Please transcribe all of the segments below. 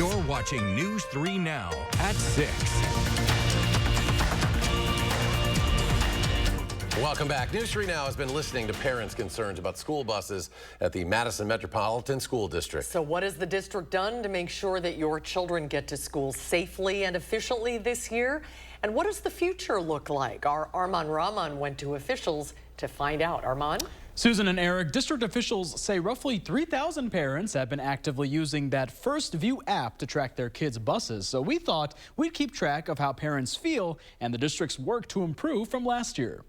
You're watching News 3 Now at 6. Welcome back. News 3 Now has been listening to parents' concerns about school buses at the Madison Metropolitan School District. So what has the district done to make sure that your children get to school safely and efficiently this year? And what does the future look like? Our Arman Rahman went to officials to find out. Arman? Susan and Eric, district officials say roughly 3,000 parents have been actively using that First View app to track their kids' buses. So we thought we'd keep track of how parents feel and the district's work to improve from last year.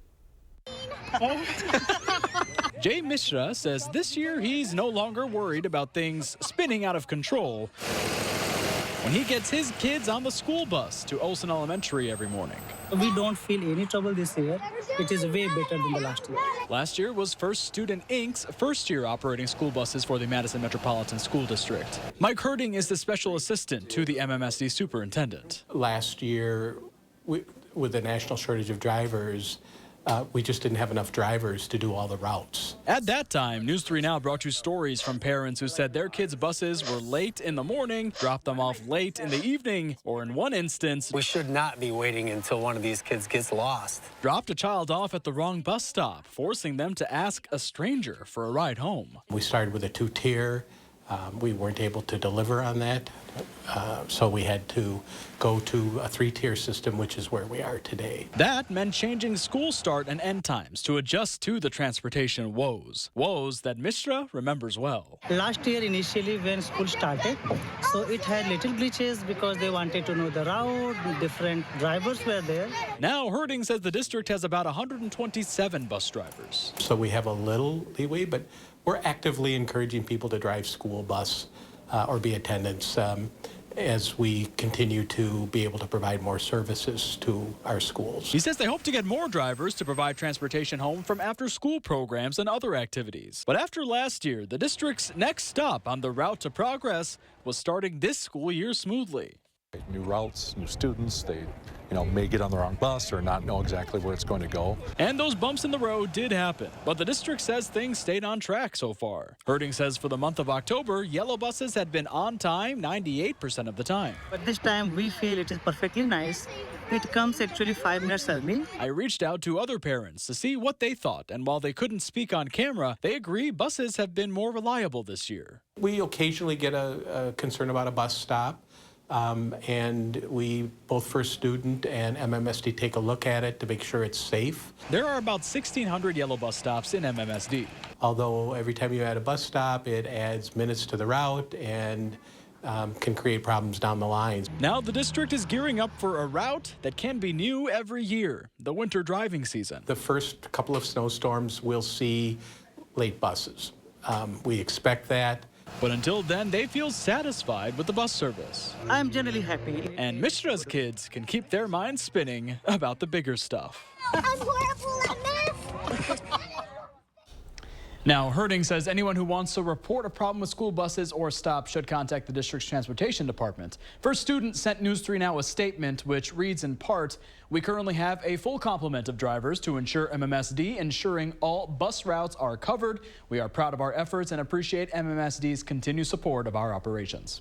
Jay Mishra says this year he's no longer worried about things spinning out of control when he gets his kids on the school bus to Olson Elementary every morning. We don't feel any trouble this year. It is way better than the last year. Last year was First Student Inc.'s first year operating school buses for the Madison Metropolitan School District. Mike Herding is the special assistant to the MMSD superintendent. Last year, with the national shortage of drivers, we just didn't have enough drivers to do all the routes. At that time, News 3 Now brought you stories from parents who said their kids' buses were late in the morning, dropped them off late in the evening, or in one instance, we should not be waiting until one of these kids gets lost. Dropped a child off at the wrong bus stop, forcing them to ask a stranger for a ride home. We started with a 2-tier. We weren't able to deliver on that, so we had to go to a 3-tier system, which is where we are today. That meant changing school start and end times to adjust to the transportation woes that Mishra remembers well. Last year, initially, when school started, so it had little glitches because they wanted to know the route, different drivers were there. Now, Herding says the district has about 127 bus drivers. So we have a little leeway, but we're actively encouraging people to drive school bus or be attendants as we continue to be able to provide more services to our schools. He says they hope to get more drivers to provide transportation home from after-school programs and other activities. But after last year, the district's next stop on the route to progress was starting this school year smoothly. New routes, new students, they may get on the wrong bus or not know exactly where it's going to go. And those bumps in the road did happen, but the district says things stayed on track so far. Herding says for the month of October, yellow buses had been on time 98% of the time. But this time we feel it is perfectly nice. It comes actually 5 minutes early. I reached out to other parents to see what they thought, and while they couldn't speak on camera, they agree buses have been more reliable this year. We occasionally get a concern about a bus stop. And we, both First Student and MMSD, take a look at it to make sure it's safe. There are about 1,600 yellow bus stops in MMSD. Although every time you add a bus stop, it adds minutes to the route and can create problems down the line. Now the district is gearing up for a route that can be new every year, the winter driving season. The first couple of snowstorms, we'll see late buses. We expect that. But until then, they feel satisfied with the bus service. I'm generally happy. And Mishra's kids can keep their minds spinning about the bigger stuff. I'm horrible at math. Now, Herding says anyone who wants to report a problem with school buses or stops should contact the district's transportation department. First Student sent News 3 Now a statement which reads in part, "We currently have a full complement of drivers to ensure MMSD, ensuring all bus routes are covered. We are proud of our efforts and appreciate MMSD's continued support of our operations."